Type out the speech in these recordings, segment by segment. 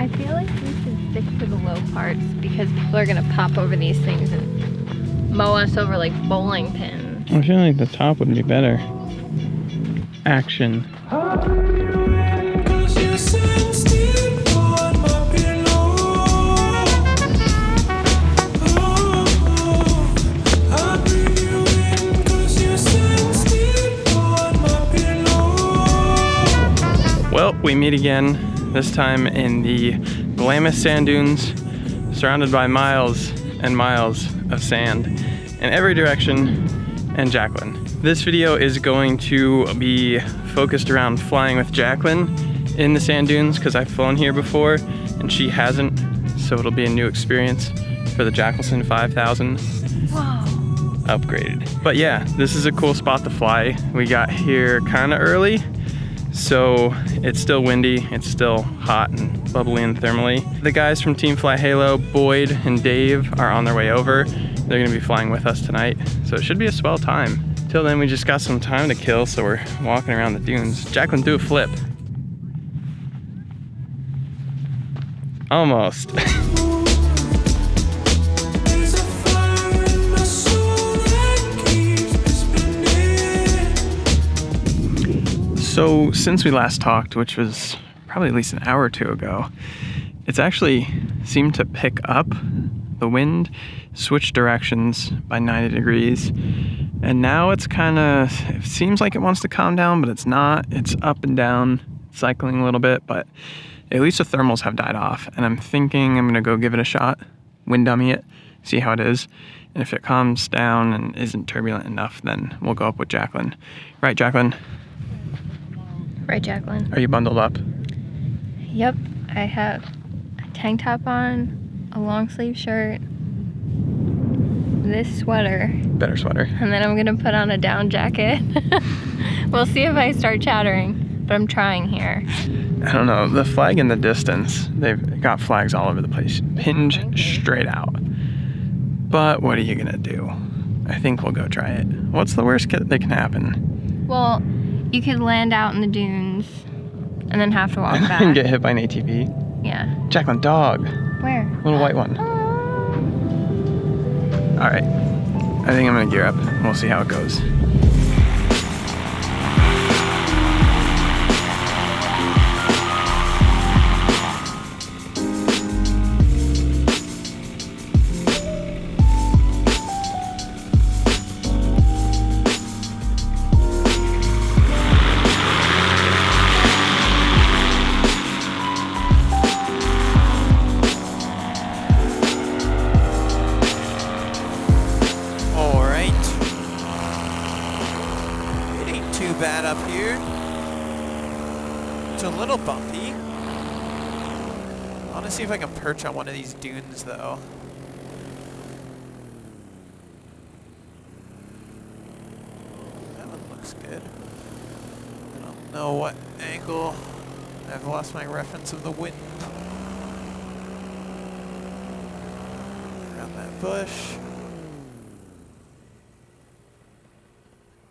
I feel like we should stick to the low parts because people are gonna pop over these things and mow us over like bowling pins. I feel like the top would be better. Action. Well, we meet again, this time in the Glamis Sand Dunes, surrounded by miles and miles of sand in every direction, and Jacqueline. This video is going to be focused around flying with Jacqueline in the sand dunes because I've flown here before and she hasn't, so it'll be a new experience for the Jacqueline 5000. Wow. Upgraded. But yeah, this is a cool spot to fly. We got here kind of early, so it's still windy, it's still hot and bubbly and thermally. The guys from Team Fly Halo, Boyd and Dave, are on their way over. They're gonna be flying with us tonight, so it should be a swell time. Till then, we just got some time to kill, so we're walking around the dunes. Jacqueline, do a flip. Almost. So since we last talked, which was probably at least an hour or two ago, it's actually seemed to pick up. The wind switched directions by 90 degrees, and now it's it seems like it wants to calm down, but it's not. It's up and down, cycling a little bit, but at least the thermals have died off, and I'm thinking I'm gonna go give it a shot, wind dummy it, see how it is, and if it calms down and isn't turbulent enough, then we'll go up with Jacqueline. Right, Jacqueline? Right, Jacqueline? Are you bundled up? Yep, I have a tank top on, a long sleeve shirt, this sweater. Better sweater. And then I'm gonna put on a down jacket. We'll see if I start chattering, but I'm trying here. I don't know, the flag in the distance, they've got flags all over the place, hinge straight out. But what are you gonna do? I think we'll go try it. What's the worst that can happen? Well, you could land out in the dunes and then have to walk back. And get hit by an ATV? Yeah. Jacqueline, dog. Where? Little white one. All right, I think I'm gonna gear up and we'll see how it goes. Bad up here. It's a little bumpy. I want to see if I can perch on one of these dunes though. That one looks good. I don't know what angle. I've lost my reference of the wind. Around that bush.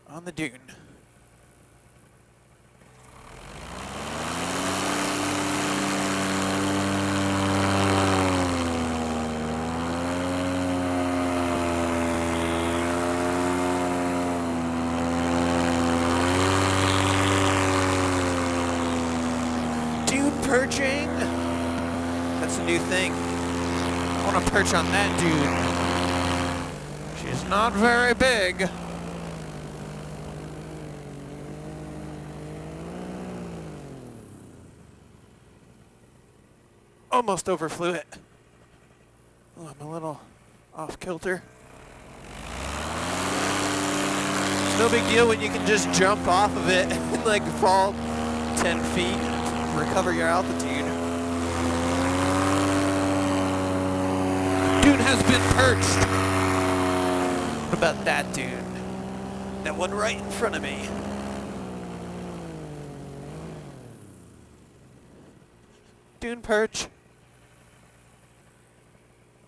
On the dune. Perching. That's a new thing. I want to perch on that dune. She's not very big. Almost overflew it. Oh, I'm a little off kilter. It's no big deal when you can just jump off of it and like fall 10 feet. Recover your altitude. Dune has been perched. What about that dune? That one right in front of me. Dune perch.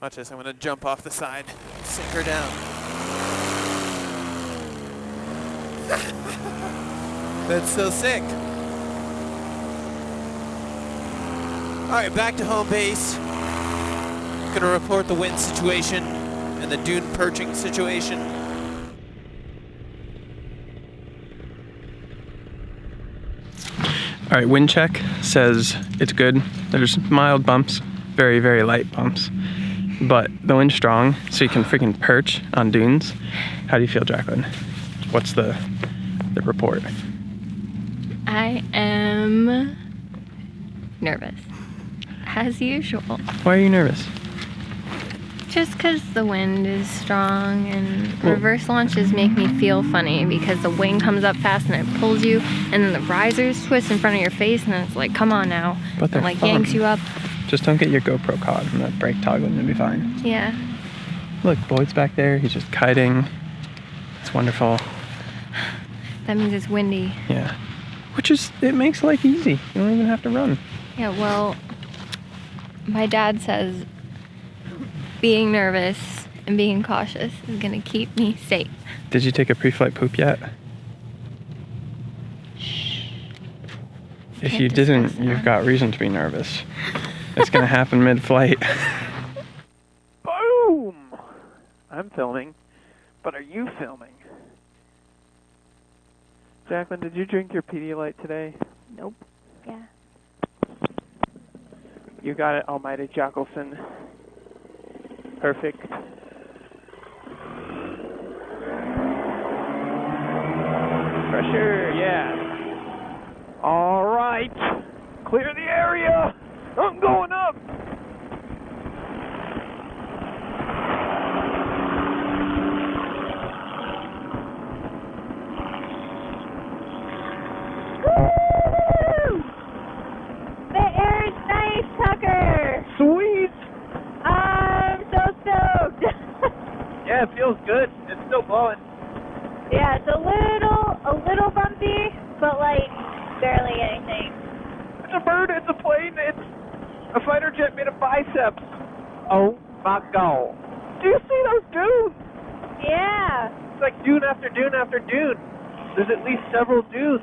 Watch this, I'm gonna jump off the side, sink her down. That's so sick. Alright, back to home base. Gonna report the wind situation and the dune perching situation. All right, wind check says it's good. There's mild bumps, very, very light bumps, but the wind's strong, so you can freaking perch on dunes. How do you feel, Jacqueline? What's the report? I am nervous, as usual. Why are you nervous? Just because the wind is strong and reverse launches make me feel funny because the wing comes up fast and it pulls you, and then the risers twist in front of your face, and it's like, come on now. But they're and like fun. yanks you up. Just don't get your GoPro caught and the brake toggling, you'll be fine. Yeah. Look, Boyd's back there. He's just kiting. It's wonderful. That means it's windy. Yeah. It makes life easy. You don't even have to run. Yeah, well, my dad says being nervous and being cautious is gonna keep me safe. Did you take a pre-flight poop yet? If Can't you discuss didn't, that. you've got reason to be nervous. It's gonna happen mid-flight. Boom! I'm filming, but are you filming? Jacqueline, did you drink your Pedialyte today? Nope. Yeah. You got it, almighty Jackelson. Perfect. Pressure, yeah. All right. Clear the area. I'm going up. Woo! The air is nice, Tucker. Sweet. I'm so stoked. Yeah, it feels good. It's still blowing. Yeah, it's a little bumpy, but like barely anything. It's a bird. It's a plane. It's a fighter jet made of biceps. Oh my God! Do you see those dunes? Yeah. It's like dune after dune after dune. There's at least several dunes.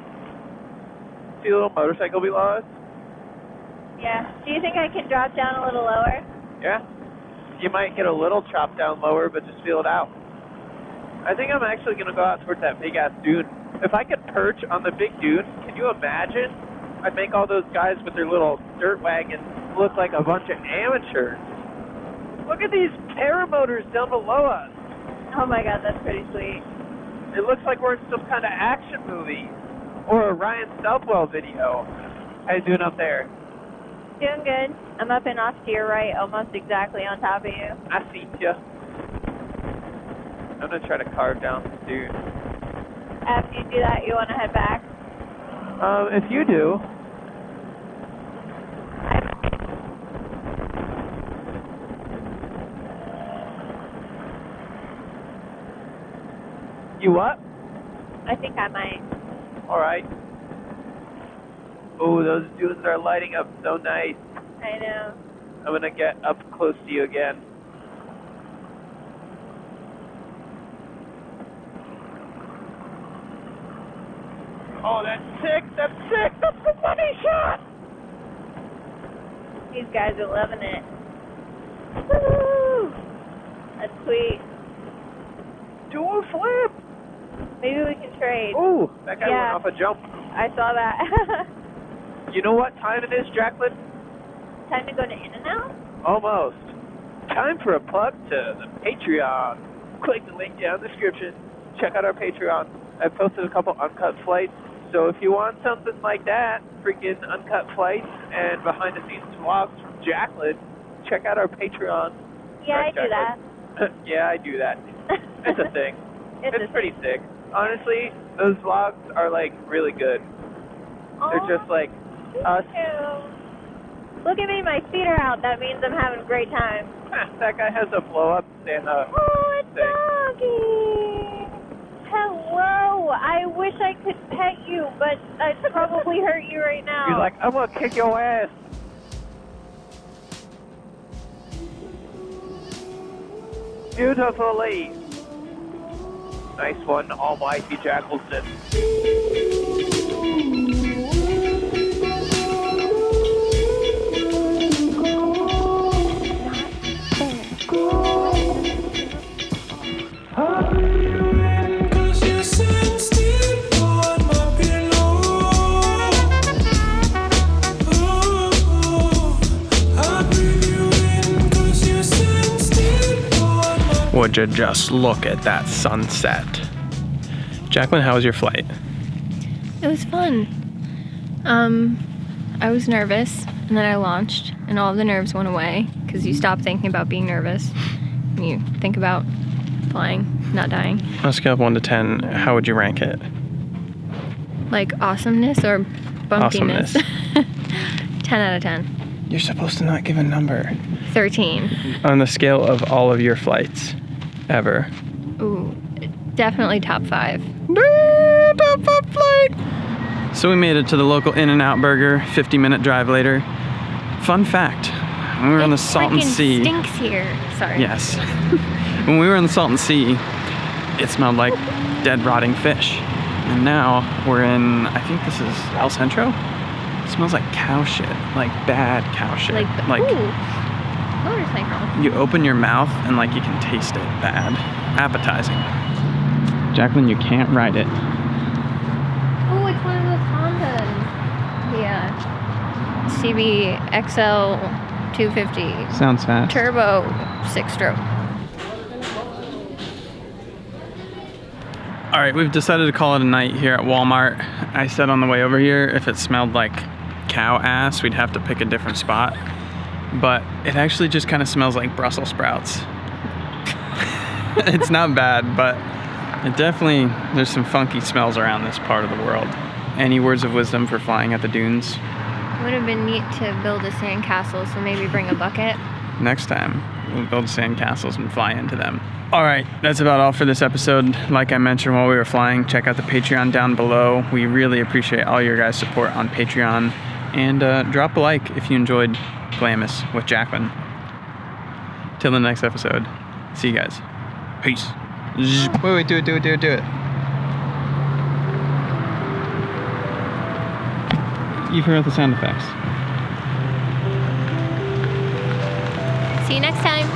See a little motorcycle we lost? Yeah. Do you think I can drop down a little lower? Yeah. You might get a little chopped down lower, but just feel it out. I think I'm actually going to go out towards that big-ass dune. If I could perch on the big dune, can you imagine? I'd make all those guys with their little dirt wagons look like a bunch of amateurs. Look at these paramotors down below us. Oh my God, that's pretty sweet. It looks like we're in some kind of action movie or a Ryan Southwell video. How you doing up there? Doing good. I'm up and off to your right, almost exactly on top of you. I see ya. I'm going to try to carve down this dude. After you do that, you want to head back? If you do. You what? I think I might. Alright. Oh, those dunes are lighting up so nice. I know. I'm gonna get up close to you again. Oh, that's sick! That's sick! That's the money shot! These guys are loving it. Woo! That's sweet. Do a flip! Maybe we can trade. Oh, that guy Yeah. went off a jump. I saw that. You know what time it is, Jacqueline? Time to go to In-N-Out? Almost. Time for a plug to the Patreon. Click the link down in the description. Check out our Patreon. I've posted a couple uncut flights, so if you want something like that, freaking uncut flights and behind-the-scenes vlogs from Jacqueline, check out our Patreon. Yeah, Right, I do that. Jacqueline? Yeah, I do that. It's a thing. It's It's pretty sick. Honestly, those vlogs are, like, really good. They're just, like, us. Look at me, my feet are out. That means I'm having a great time. That guy has a blow-up and Oh, it's thing. Doggy! Hello! I wish I could pet you, but I'd probably hurt you right now. He's like, I'm gonna kick your ass. Beautifully. Nice one, almighty Jackelson. Would you just look at that sunset? Jacqueline, how was your flight? It was fun. I was nervous, and then I launched, and all of the nerves went away because you stop thinking about being nervous. And you think about flying, not dying. On a scale of 1 to 10, how would you rank it? Like awesomeness or bumpiness? Awesomeness. 10 out of 10. You're supposed to not give a number. 13. On the scale of all of your flights, ever. Ooh, definitely top 5. Top 5 flight! So we made it to the local In-N-Out Burger, 50-minute drive later. Fun fact, when we were on the Salton Sea... It stinks here. Sorry. Yes. When we were in the Salton Sea, it smelled like dead, rotting fish. And now we're in, I think this is El Centro? It smells like cow shit, like bad cow shit. Like ooh, motorcycle. You open your mouth and like you can taste it bad. Appetizing. Jacqueline, you can't ride it. Oh, it's one of those Hondas. Yeah. CB XL 250. Sounds fast. Turbo 6-stroke. All right, we've decided to call it a night here at Walmart. I said on the way over here, if it smelled like cow ass, we'd have to pick a different spot. But it actually just kind of smells like Brussels sprouts. It's not bad, but it definitely, there's some funky smells around this part of the world. Any words of wisdom for flying at the dunes? Would have been neat to build a sandcastle, so maybe bring a bucket. Next time, we'll build sandcastles and fly into them. All right, that's about all for this episode. Like I mentioned while we were flying, check out the Patreon down below. We really appreciate all your guys' support on Patreon. And drop a like if you enjoyed Glamis with Jacqueline. Till the next episode. See you guys. Peace. Wait, do it. You forgot the sound effects. See you next time.